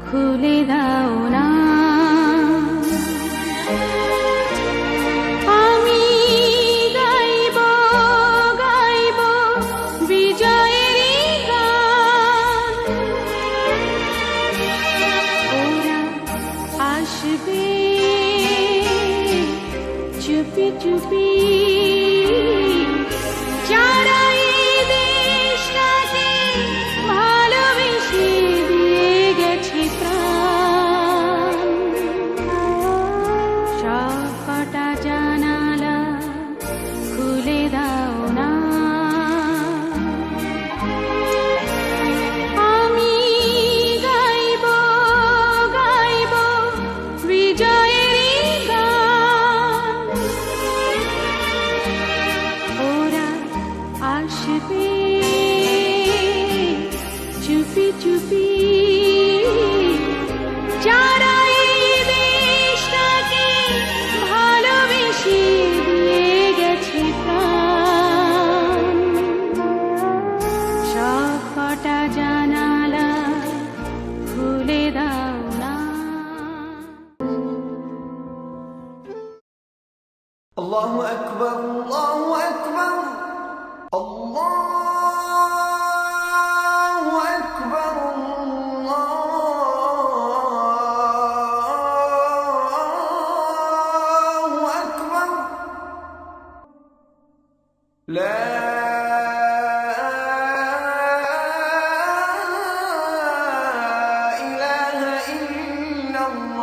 খুলে দাও না। আমি গাইব গাইব বিজয়েরই গান, ওরা আসবে চুপি চুপি, যারা এই দেশটাকে ভালোবেসে দিয়ে গেছে প্রাণ। সব কটা জানালা খুলে দাও না। আমি গাইব গাইব বিজয়েরই গান, ওরা আসবে চুপি চুপি, যারা এই দেশটাকে ভালোবেসে দিয়ে গেছে প্রাণ। সব কটা জানালা খুলে দাও না। আল্লাহু আকবার, আল্লাহু আকবার, আল্লাহু আকবার, আল্লাহু আকবার। লা ইলাহা ইল্লাল্লাহ।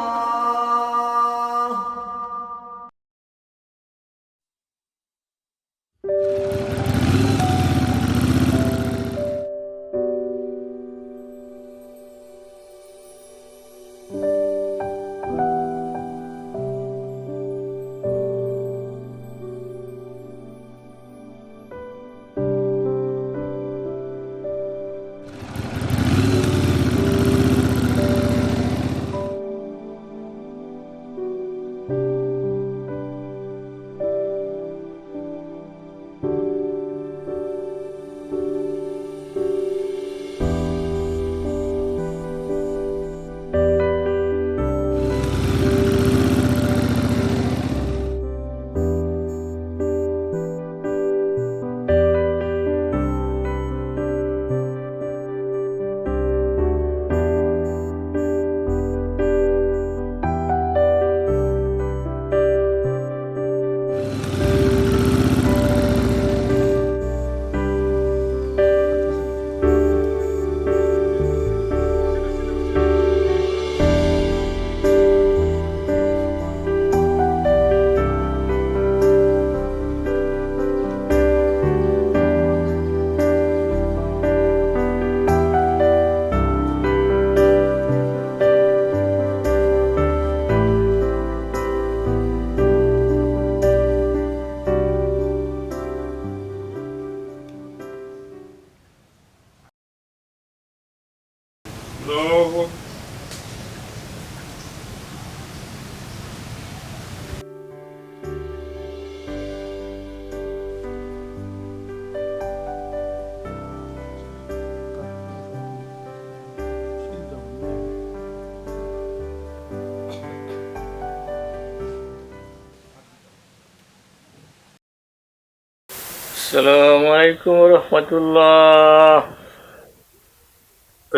আসসালামু আলাইকুম রহমতুল্লাহ।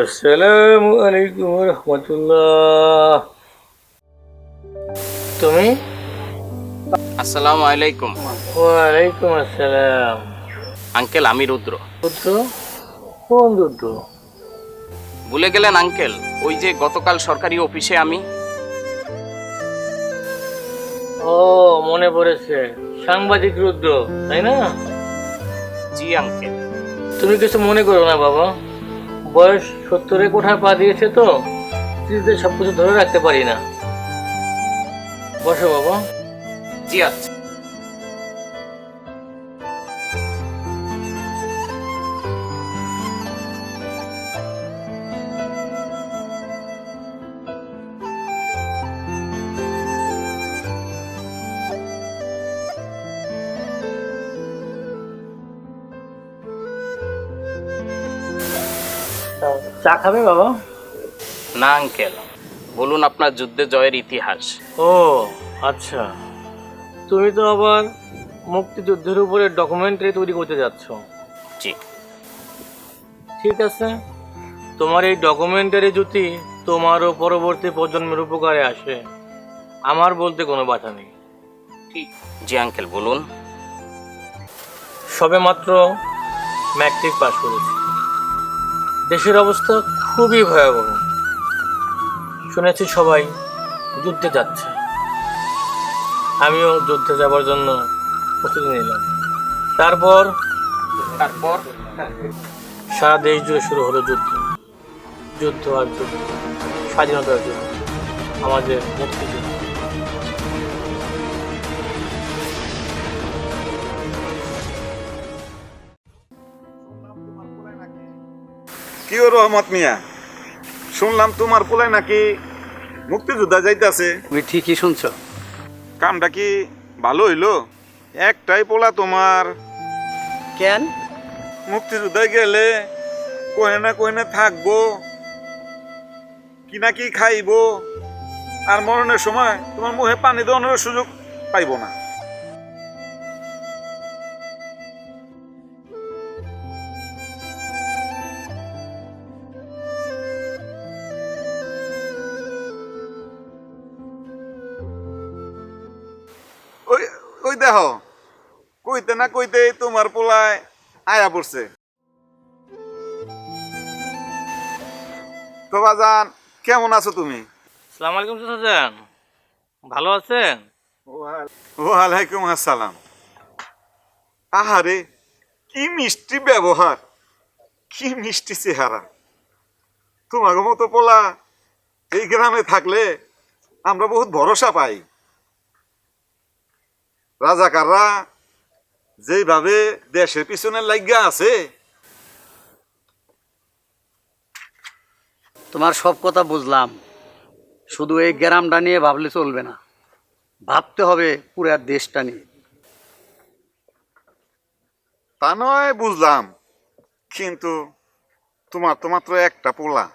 আসসালামু আলাইকুম রহমতুল্লাহ। তুমি? আসসালামু আলাইকুম। ওয়ালাইকুম আসসালাম। আঙ্কেল, আমি রুদ্র। রুদ্র? কোন রুদ্র? ভুলে গেলেন আঙ্কেল? ওই যে গতকাল সরকারি অফিসে আমি। ও, মনে পড়েছে, সাংবাদিক রুদ্র, তাই না? জি আঙ্কেল। তুমি কিছু মনে করো না বাবা, বয়স 70-এ কোঠায় পা দিয়েছে তো, স্ত্রীদের সবকিছু ধরে রাখতে পারি না। বসো বাবা। জি আচ্ছা। চা খাবে বাবা? না আঙ্কেল, বলুন আপনার যুদ্ধে জয়ের ইতিহাস। ও আচ্ছা, তুমি তো আবার মুক্তিযুদ্ধের উপরে ডকুমেন্টারি তৈরি করতে যাচ্ছ। জি। ঠিক আছে, তোমার এই ডকুমেন্টারি যদি তোমারও পরবর্তী প্রজন্মের উপকারে আসে, আমার বলতে কোনো বাধা নেই। জি আঙ্কেল, বলুন। সবে মাত্র ম্যাট্রিক পাস করেছি। দেশের অবস্থা খুবই ভয়াবহ। শুনেছি সবাই যুদ্ধে যাচ্ছে, আমিও যুদ্ধে যাবার জন্য প্রস্তুতি নিলাম। তারপর সারা দেশ জুড়ে শুরু হলো যুদ্ধ। যুদ্ধ আর যুদ্ধ, স্বাধীনতার যুদ্ধ, আমাদের মুক্তিযুদ্ধ। কি ও রহমত মিয়া, শুনলাম তোমার পোলায় নাকি মুক্তিযোদ্ধা যাইতাছে। তুমি ঠিকই শুনছো। কামটা কি ভালো হইলো? একটাই পোলা তোমার, কেন? মুক্তিযোদ্ধায় গেলে কহে না থাকবো, কি না কি খাইবো, আর মরণের সময় তোমার মুখে পানি দেওয়ানোর সুযোগ পাইবো না। ওই ওই দেখো, কইতে না কইতে তোমার পোলায় আয়া পড়ছে। তো বাজান, কেমন আছো তুমি? আসসালামু আলাইকুম চাচাজান, ভালো আছেন? ওয়ালাইকুম আসসালাম। আহারে, কি মিষ্টি ব্যবহার, কি মিষ্টি চেহারা। তোমার মতো পোলা এই গ্রামে থাকলে আমরা বহুত ভরসা পাই। রাজাকাররা যেভাবে দেশের পিছনে লাগিয়া আছে, তোমার সব কথা বুঝলাম, শুধু এই গ্রামটা নিয়ে ভাবলে চলবে না, ভাবতে হবে পুরো দেশটা নিয়ে। তা নয় বুঝলাম, কিন্তু তোমার তো মাত্র একটা পোলা।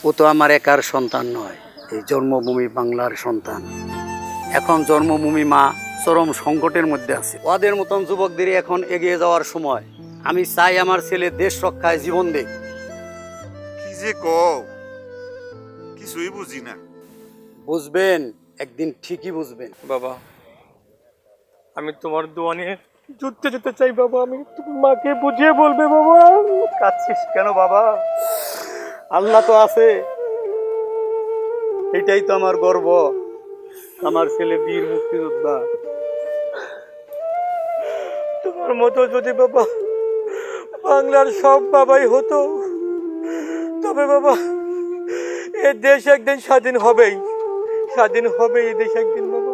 ও তো আমার একার সন্তান নয়, এই জন্মভূমি বাংলার সন্তান। এখন জন্মভূমি মা চরম সংকটের মধ্যে আছে। ওদের মতন যুবকদের এখন এগিয়ে যাওয়ার সময়। আমি চাই আমার ছেলে দেশ রক্ষায় জীবন দেখ। কি যে কও, কিছুই বুঝি না। বুঝবেন, একদিন ঠিকই বুঝবেন। বাবা, আমি তোমার দোয়া নিয়ে যুদ্ধে যেতে চাই বাবা। আমি তুমি মাকে বুঝিয়ে বলবে বাবা। কাঁদছিস কেন বাবা? আল্লাহ তো আছে, এটাই তো আমার গর্ব। আমার ছেলে বীর মুক্তিযোদ্ধা। তোমার মতো যদি বাবা বাংলার সব বাবাই হতো, তবে বাবা এ দেশ একদিন স্বাধীন হবেই, স্বাধীন হবে এই দেশ একদিন বাবা।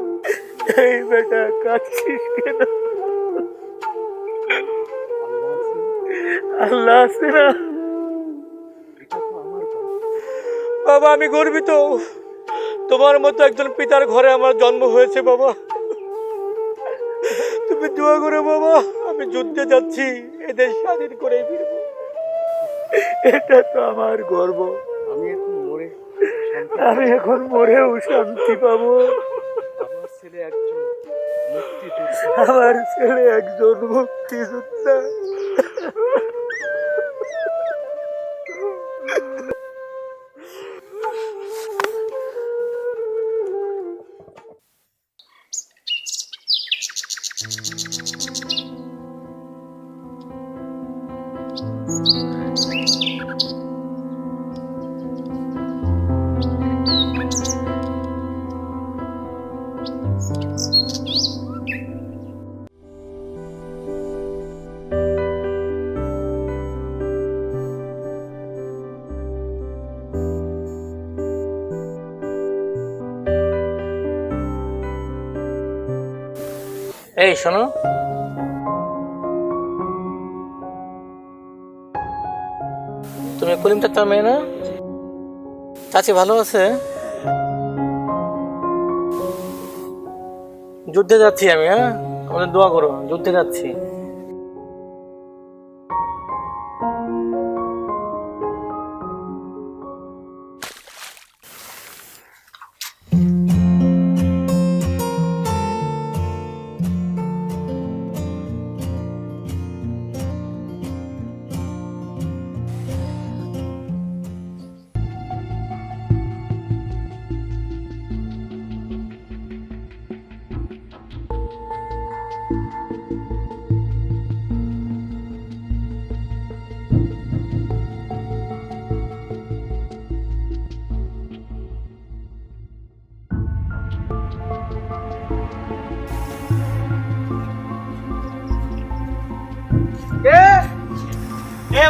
এই বেটা কাঁদছিস কেন? আল্লাহ আছে না বাবা। আমি গর্বিত তোমার মতো একজন পিতার ঘরে আমার জন্ম হয়েছে বাবা। তুমি দোয়া করো বাবা, আমি যুদ্ধে যাচ্ছি, এদের স্বাধীন করে ফিরবো। এটা তো আমার গর্ব। আমি এখন মরেও শান্তি পাবো। আমার ছেলে একজন মুক্তিযোদ্ধা। এই শোনো, তুমি করিম চাচার মেয়ে না? চাচি ভালো আছে? যুদ্ধে যাচ্ছি আমি, হ্যাঁ, আমাদের দোয়া করো, যুদ্ধে যাচ্ছি।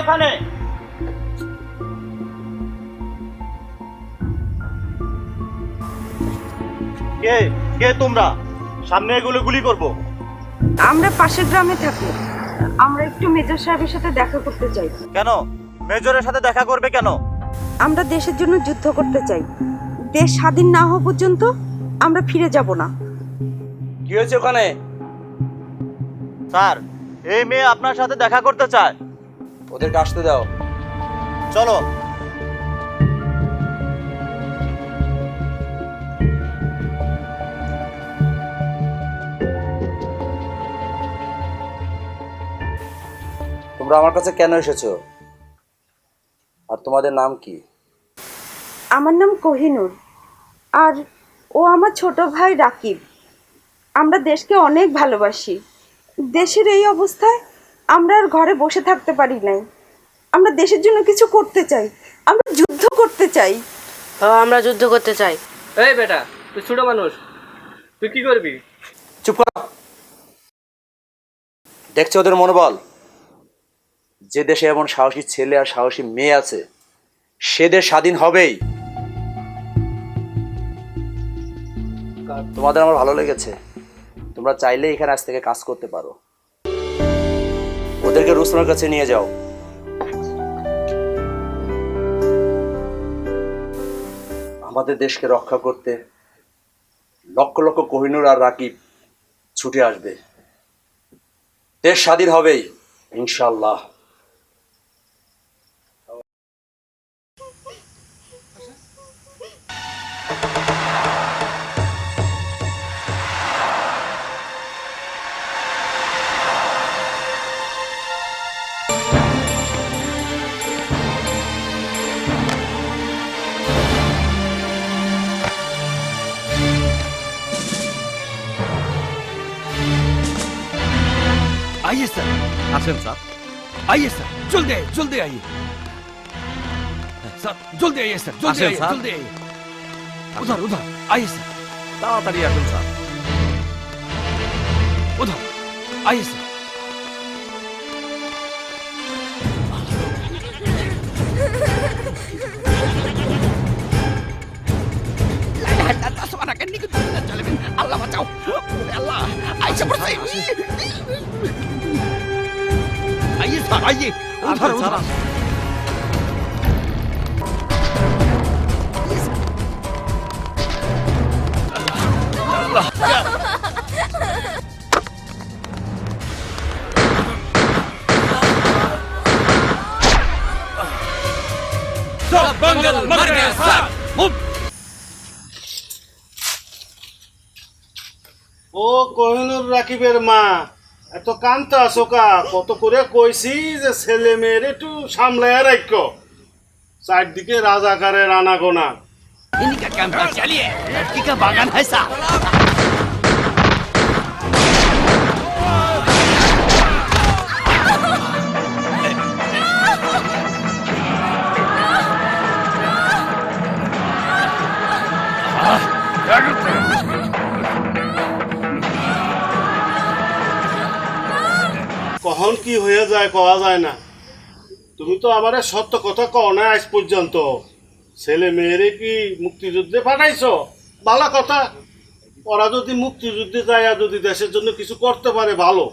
ওখানে? কে কে তোমরা? সামনে এগুলো গুলি করব। আমরা পাশের গ্রামে থাকি। আমরা একটু মেজর সাহেবের সাথে দেখা করতে চাই। কেন? মেজরের সাথে দেখা করবে কেন? আমরা দেশের জন্য যুদ্ধ করতে চাই। দেশ স্বাধীন না হওয়া পর্যন্ত আমরা ফিরে যাব না। কি হয়েছে ওখানে? স্যার, এই মেয়ে আপনার সাথে দেখা করতে চায়। ওদেরকে আসতে দাও। চলো। তোমরা আমার কাছে কেন এসেছো? আর তোমাদের নাম কি? আমার নাম কোহিনুর, আর ও আমার ছোট ভাই রাকিব। আমরা দেশকে অনেক ভালোবাসি। দেশের এই অবস্থায় আমরা আর ঘরে বসে থাকতে পারি নাই। আমরা দেশের জন্য কিছু করতে চাই। আমরা যুদ্ধ করতে চাই। আমরা যুদ্ধ করতে চাই। এই বেটা, তুই ছোট মানুষ, তুই কি করবি? চুপ কর। দেখছো ওদের মনোবল? যে দেশে এমন সাহসী ছেলে আর সাহসী মেয়ে আছে, সে দেশ স্বাধীন হবেই। তোমাদের আমার ভালো লেগেছে। তোমরা চাইলে এখানে আজ থেকে কাজ করতে পারো। ওদেরকে রুস্তমের কাছে নিয়ে যাও। আমাদের দেশকে রক্ষা করতে লক্ষ লক্ষ কোহিনুর আর রাকিব ছুটে আসবে। দেশ স্বাধীন হবেই ইনশাআল্লাহ। आइए सर। आसिम साहब, आइए सर, जल्दी आइए सर, जल्दी आइए सर, जल्दी आइए, जल्दी आइए। उधर आइए सर, ताड़ाताड़ी आसिम साहब, उधर आइए सर। আল্লাহ বাঁচাও, আল্লাহ আইসা পড়ছে। आइए सर, आइए उधर उधर। सब बंगल मर गया सर। ও কোহিনুর রাকিবের মা, এত কান্তা আসোকা? কত করে কইছি যে ছেলে মেয়ের একটু সামলায় রাখো। চারদিকে রাজাকারের আনাগোনা। इन्हीं का काम था, चलिए लड़की का बागान है साहब। কখন কি হয়ে যায় কওয়া যায় না। তুমি তো আমারে সত্য কথা কও না আজ পর্যন্ত। ছেলে মেয়েরে কি মুক্তিযুদ্ধে পাঠাইছো? ভালো কথা। ওরা যদি মুক্তিযুদ্ধে যায় আর যদি দেশের জন্য কিছু করতে পারে ভালো।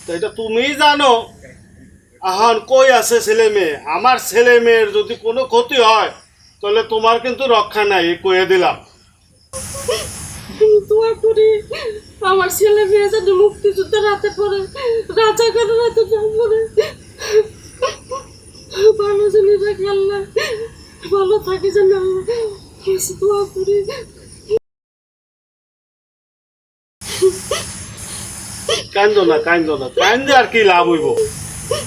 তো এটা তুমিই জানো এখন কই আছে ছেলে মেয়ে। আমার ছেলে মেয়ের যদি কোনো ক্ষতি হয় তাহলে তোমার কিন্তু রক্ষা নাই, কয়ে দিলাম। দোয়া করি আমার ছেলে মেয়ে যেন মুক্তিযুদ্ধের হাতে পড়ে, রাজাকারের হাতে না পড়ে। ভালো জন্য রাখি আল্লাহ, ভালো থাকে যেন। কাছে দোয়া করি। কান্দো না কান্দে আর কি লাভ হইব?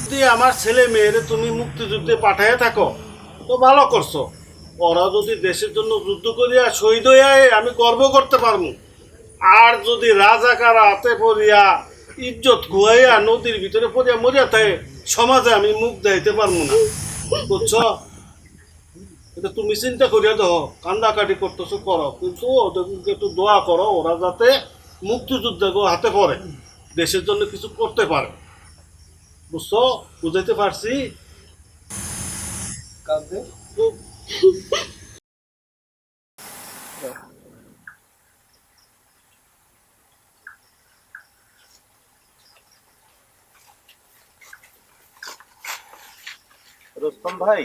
যদি আমার ছেলে মেয়েরে তুমি মুক্তিযুদ্ধে পাঠাইয়া থাকো তো ভালো করছো। ওরা যদি দেশের জন্য যুদ্ধ করিয়া শহীদ হইয়া আমি গর্ব করতে পারবো। আর যদি রাজাকার হাতে পড়িয়া ইজ্জত গুয়াইয়া নদীর ভিতরে পড়িয়া মরিয়া থাকে, সমাজে আমি মুখ দেখাইতে পারবো না, বুঝছো? এটা তুমি চিন্তা করিয়া দেখো, কান্দাকাটি করতেছো করো, কিন্তু ওদেরকে একটু দোয়া করো ওরা যাতে মুক্তিযুদ্ধ হাতে পড়ে, দেশের জন্য কিছু করতে পারে, বুঝছো? বুঝাইতে পারছি? রুস্তম ভাই,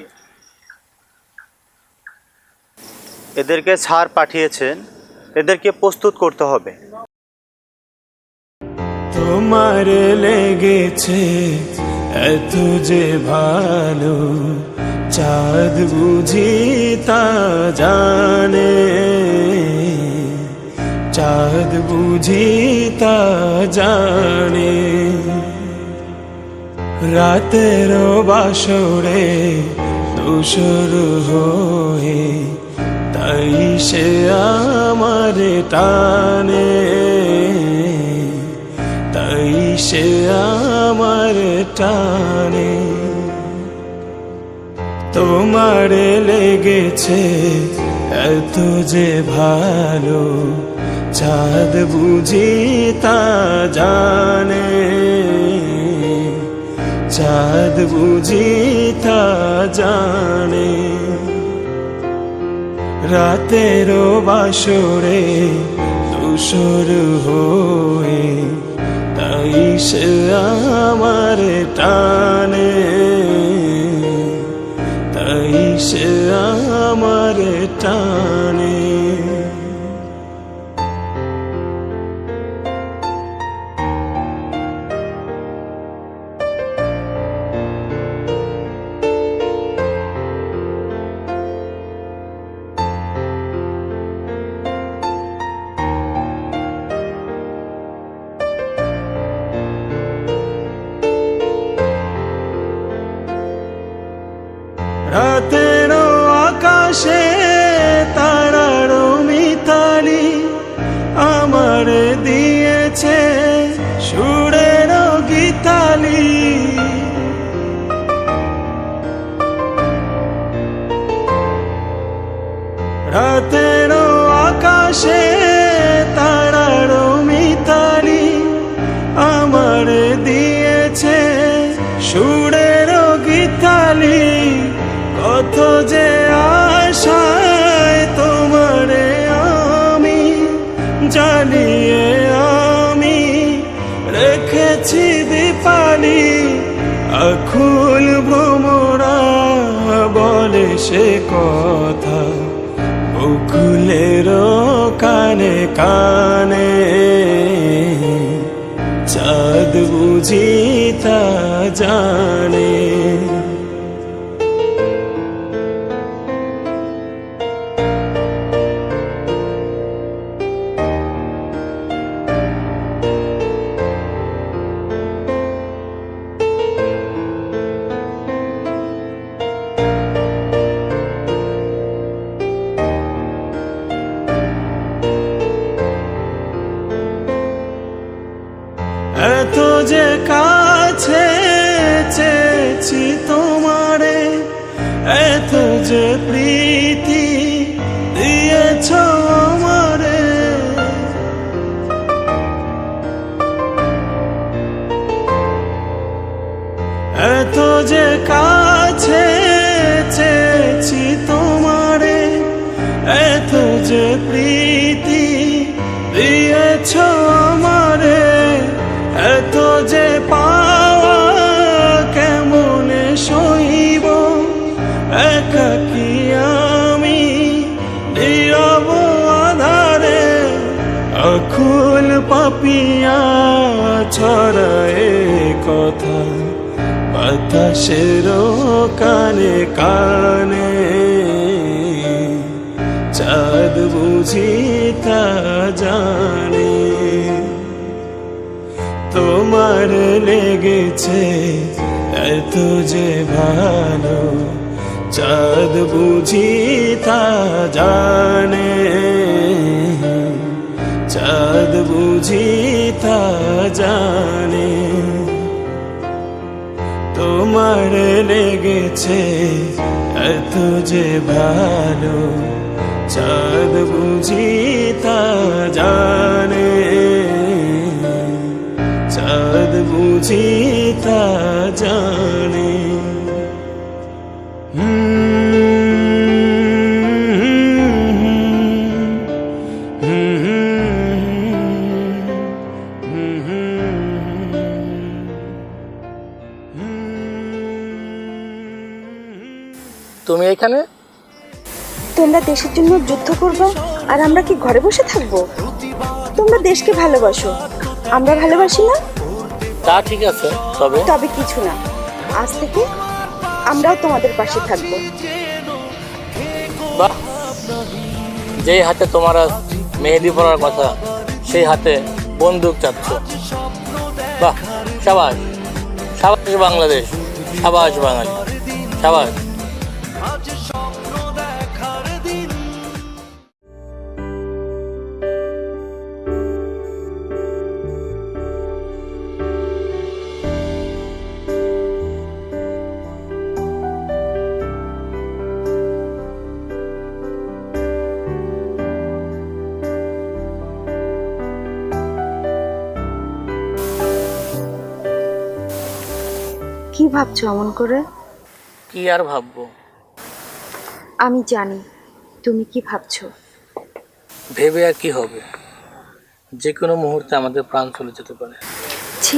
এদেরকে স্যার পাঠিয়েছেন, এদেরকে প্রস্তুত করতে হবে। তোমার লেগেছে এত যে ভালো, চাঁদ বুঝি তা জানে, চাঁদ বুঝি তা জানে। রাতের বাসরে দোসর হয়ে তাই সে আমার টানে, তাই সে আমার টানে। তোমার লেগেছে এত যে ভালো, চাঁদ বুঝি তা জানে, চাঁদ বুঝি তা জানে। রাতের বাসরে দোসর হয়ে তাই সে আমার টানে, তাই সে আমার টানে। রাতের আকাশে তারার মিতালি আমার দিয়েছে সুরের গীতালি। রাতের আকাশে তারার মিতালি আমার দিয়েছে সুরের গীতালি। কত যে আশায় তোমারে আমি জ্বালিয়ে আমি রেখেছি দীপালি। আকুল ভ্রমরা বলে সে কথা বকুলের কানে কানে, চাঁদ বুঝি তা জানে। এত যে কাছে চেয়েছি তোমারে, এত যে প্রীতি দিয়েছ আমারে। এত যে কাছে চেয়েছি তোমারে, এত যে প্রীতি দিয়েছ আমারে। এত যে পাওয়া কেমনে সইব একাকি আমি নীরব আধারে। আকুল পাপিয়া ছড়ায় কথা বাতাসের কানে কানে, বুঝি তা জানে তোমার লেগেছে এত যে ভালো চাঁদ বুঝি তা জানে চাঁদ বুঝি তা জানে তোমার লেগেছে এত যে ভালো চাঁদ বুঝি তা জানে চাঁদ বুঝি তা জানে তুমি এখানে? তোমরা দেশের জন্য যুদ্ধ করবে আর আমরা কি ঘরে বসে থাকবো? তোমরা দেশকে ভালোবাসো, আমরা ভালোবাসি না? তা ঠিক আছে, তবে কিছু না, আজ থেকে আমরাও তোমাদের পাশে থাকবো। বাহ, যেই হাতে তোমার আজ মেহেদি পরার কথা সেই হাতে বন্দুক চাচ্ছ। বাহ, সাবাস সাবাস বাংলাদেশ, সাবাস বাঙালি, সাবাস। কি ভাবছো অমন করে? কি আর ভাববো? আমি জানি তুমি কি ভাবছো। ভেবে আর কি হবে, যে কোনো মুহূর্তে আমাদের প্রাণ চলে যেতে পারে। ছি,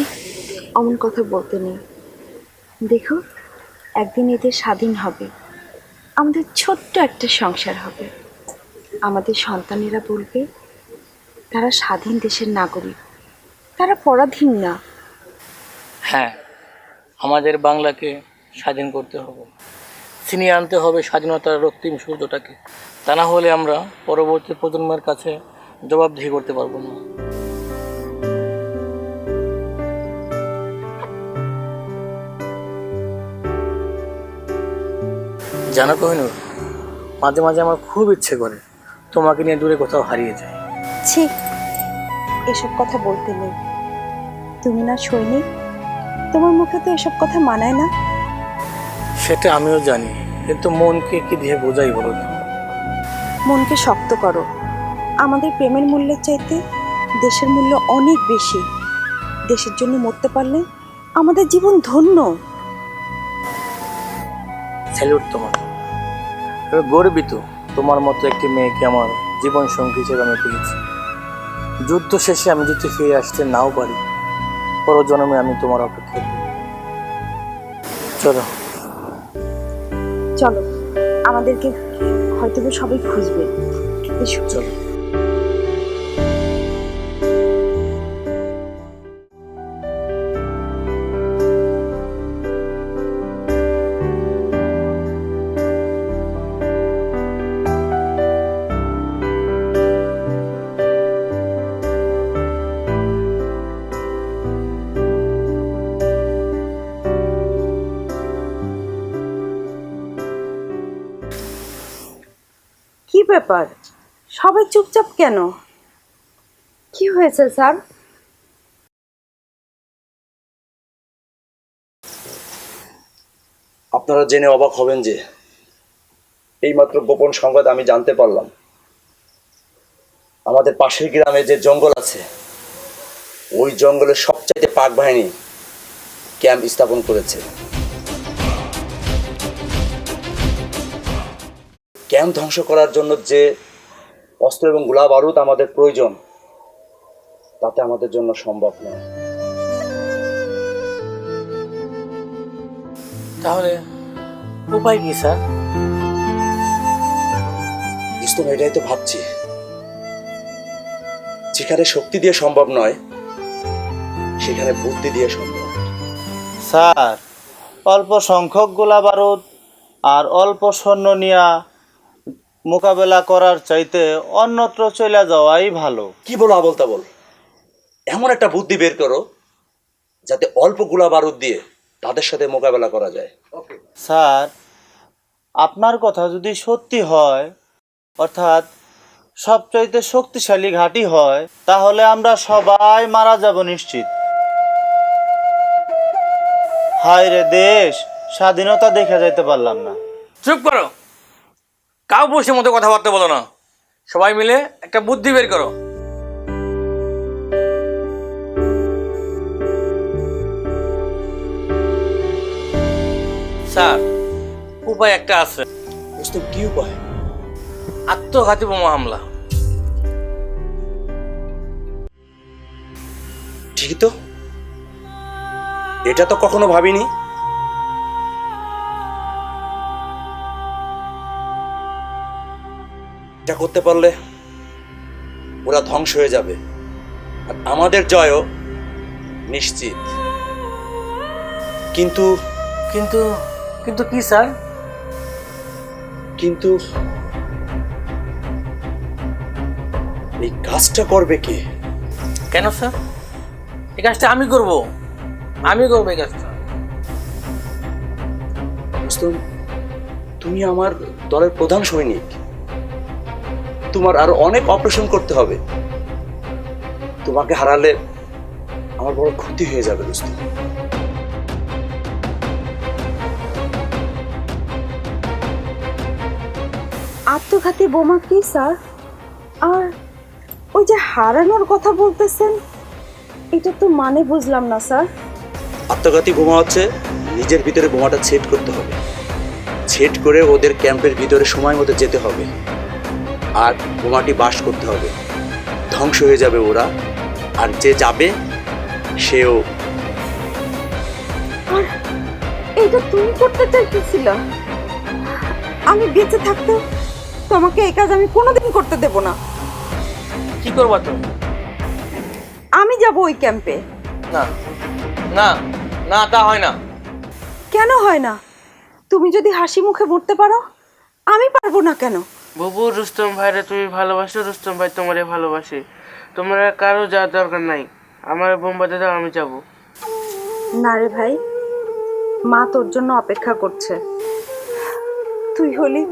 অমন কথা বলতে নেই। দেখো, একদিন এদের স্বাধীন হবে, আমাদের ছোট্ট একটা সংসার হবে। আমাদের সন্তানেরা বলবে তারা স্বাধীন দেশের নাগরিক, তারা পরাধীন না। হ্যাঁ, আমাদের বাংলাকে স্বাধীন করতে হবে, ছিনিয়ে আনতে হবে স্বাধীনতার রক্তিম সূর্যটাকে। তা না হলে আমরা পরবর্তী প্রজন্মের কাছে জবাবদিহি করতে পারবো না। জানো কোহিনূর, মাঝে মাঝে আমার খুব ইচ্ছে করে তোমাকে নিয়ে দূরে কোথাও হারিয়ে যায়। ছি, এসব কথা বলতে নেই। তুমি না সৈনিক, তোমার মুখে তো এসব কথা মানায় না। সেটা আমিও জানি, কিন্তু মনকে কি দিয়ে বোঝাই বলো তো? মনকে শক্ত করো। আমাদের প্রেমের মূল্যের চাইতে দেশের মূল্য অনেক বেশি। দেশের জন্য মরতে পারলে আমাদের জীবন ধন্য। স্যালুট তোমার, আমি গর্বিত তোমার মতো একটি মেয়েকে আমার জীবন সঙ্গী হিসেবে আমি পেয়েছি। যুদ্ধ শেষে আমি যদি ফিরে আসতে নাও পারি, পরজন্মে আমি তোমার অপেক্ষা করি। চলো চলো, আমাদেরকে হয়তো সবাই খুঁজবে। এসো। চলো। কি ব্যাপার, সবাই চুপচাপ কেন? কি হয়েছে স্যার? আপনারা জেনে অবাক হবেন যে এইমাত্র গোপন সংবাদ আমি জানতে পারলাম আমাদের পাশের গ্রামে যে জঙ্গল আছে ওই জঙ্গলের সবচাইতে পাক বাহিনী ক্যাম্প স্থাপন করেছে। ক্যাম্প ধ্বংস করার জন্য যে অস্ত্র এবং গোলা বারুদ আমাদের প্রয়োজন তাতে আমাদের জন্য সম্ভব নয়। তাহলে উপায় কি স্যার? এটাই তো ভাবছি, যেখানে শক্তি দিয়ে সম্ভব নয় সেখানে বুদ্ধি দিয়ে সম্ভব। স্যার, অল্প সংখ্যক গোলা বারুদ আর অল্প সৈন্য নিয়ে মোকাবেলা করার চাইতে অন্যত্র চলে যাওয়াই ভালো। কি বলো আবল তাবল? এমন একটা বুদ্ধি বের করো যাতে অল্প গোলা বারুদ দিয়ে তাদের সাথে মোকাবেলা করা যায়। স্যার, আপনার কথা যদি সত্যি হয়, অর্থাৎ সবচাইতে শক্তিশালী ঘাঁটি হয়, তাহলে আমরা সবাই মারা যাব নিশ্চিত। হায় রে দেশ, স্বাধীনতা দেখে যাইতে পারলাম না। চুপ করো, কাউ বসে মতো কথাবার্তা বলো না। সবাই মিলে একটা বুদ্ধি বের করো। স্যার, উপায় একটা আছে। কি উপায়? আত্মঘাতী বোমা হামলা। ঠিকই তো, এটা তো কখনো ভাবিনি। এটা করতে পারলে ওরা ধ্বংস হয়ে যাবে আর আমাদের জয়ও নিশ্চিত। কিন্তু কিন্তু কিন্তু কি স্যার? কিন্তু এই কাজটা করবে কে? কেন স্যার? এই কাজটা আমি করব এই কাজটা। রুস্তম, তুমি আমার দলের প্রধান সৈনিক, তোমার আরো অনেক অপারেশন করতে হবে। তোমাকে হারালে আমার বড় ক্ষতি হয়ে যাবে রুস্তম। আত্মঘাতী বোমা কি স্যার? আর ওই যে হারানোর কথা বলতেছেন, এটা তো মানে বুঝলাম না স্যার। আত্মঘাতী বোমা হচ্ছে নিজের ভিতরে বোমাটা সেট করতে হবে, সেট করে ওদের ক্যাম্পের ভিতরে সময় মতো যেতে হবে আর বোমাটি বাস করতে হবে। ধ্বংস হয়ে যাবে ওরা, আর যে যাবে সেও। আর এইটা তুমি করতে চাইতেছিল? আমি বেঁচে থাকতে তোমাকে এই কাজ আমি কোনোদিন করতে দেব না। কি করবা তুমি? আমি যাব ওই ক্যাম্পে। না না না, তা হয় না। কেন হয় না? তুমি যদি হাসি মুখে মরতে পারো, আমি পারবো না কেন? বুবু, রুস্তম ভাইরে তুমি ভালোবাসো, রুস্তম ভাই তোমারে ভালোবাসে। তোমরা কারো যাওয়ার দরকার নাই। আমার বোম্বাতে দাও, আমি যাব। না রে ভাই, মা তোর জন্য অপেক্ষা করছে। তুই হলি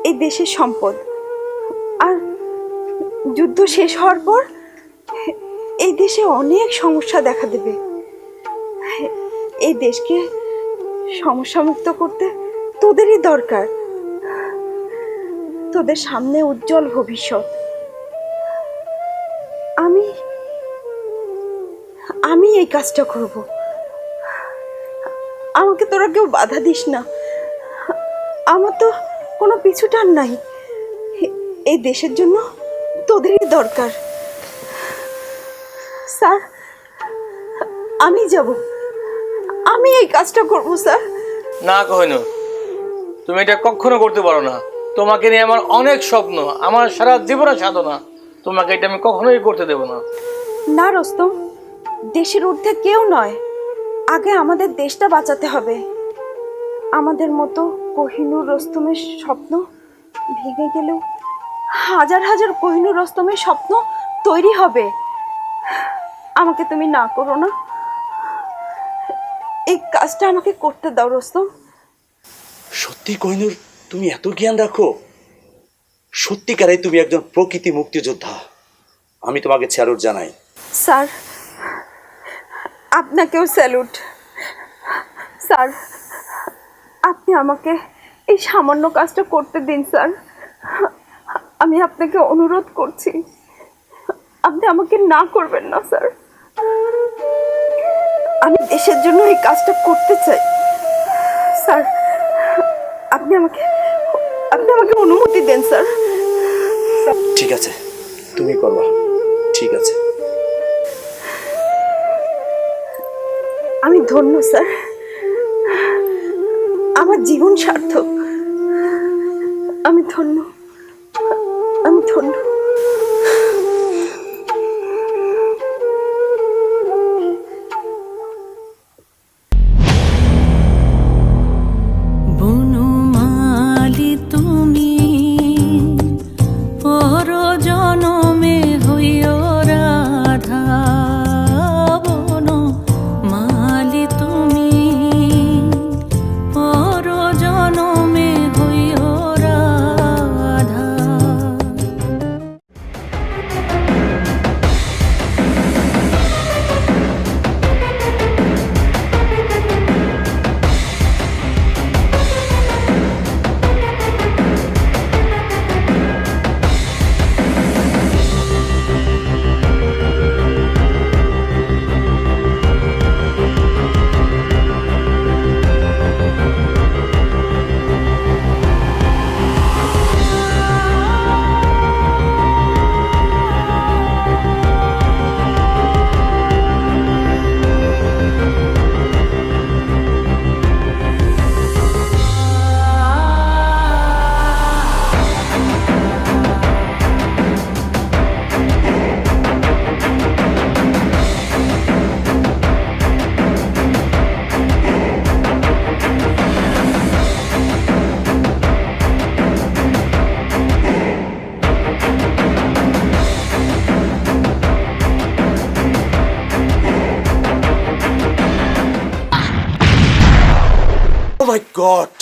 এই দেশের সম্পদ, আর যুদ্ধ শেষ হওয়ার পর এই দেশে অনেক সমস্যা দেখা দেবে। এই দেশকে সমস্যা মুক্ত করতে তোদেরই দরকার। তোদের সামনে উজ্জ্বল ভবিষ্যৎ। আমি এই কাজটা করব। আমাকে তোরা কেউ বাধা দিস না। আমার তো কোনো পিছুটান নাই। এই দেশের জন্য তোদেরই দরকার। স্যার, আমি যাব, আমি এই কাজটা করব স্যার। না কোহিনূর, তুমি এটা কখনো করতে পারো না। তোমাকে নিয়ে আমার অনেক স্বপ্ন, আমার সারা জীবনের সাধনা। তোমাকে এটা আমি কখনোই করতে দেব না। না রুস্তম, দেশের ঊর্ধ্বে কেউ নয়। আগে আমাদের দেশটা বাঁচাতে হবে। আমাদের মতো কোহিনূর রুস্তমের স্বপ্ন ভেঙে গেলেও হাজার হাজার কোহিনূর রুস্তমের স্বপ্ন তৈরি হবে। আমাকে তুমি না করো না, এই কাজটা আমাকে করতে দাও রুস্তম। সত্যি কোহিনূর, তুমি এত জ্ঞান রাখো? সত্যিকারেই তুমি একজন প্রকৃতি মুক্তিযোদ্ধা। আমি তোমাকে স্যালুট জানাই। স্যার, আপনাকেও স্যালুট। স্যার, আপনি আমাকে এই সামান্য কাজটা করতে দিন স্যার। আমি আপনাকে অনুরোধ করছি, আপনি আমাকে না করবেন না স্যার। আমি দেশের জন্য এই কাজটা করতে চাই স্যার। আপনি আমাকে অনুমতি দেন স্যার। ঠিক আছে, তুমি করবা। ঠিক আছে, আমি ধন্য স্যার। আমার জীবন সার্থক। আমি ধন্য, আমি ধন্য। বনমালী তুমি মাই গড!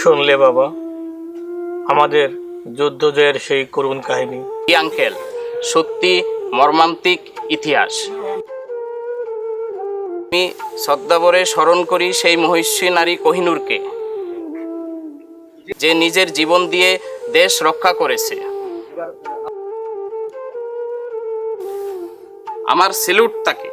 শুনলে বাবা আমাদের যুদ্ধ জয়ের সেই করুণ কাহিনী? আঙ্কেল, সত্যি মর্মান্তিক ইতিহাস। আমি শ্রদ্ধাভরে স্মরণ করি সেই মহিষী নারী কোহিনূরকে, যে নিজের জীবন দিয়ে দেশ রক্ষা করেছে। আমার সেলুট তাকে।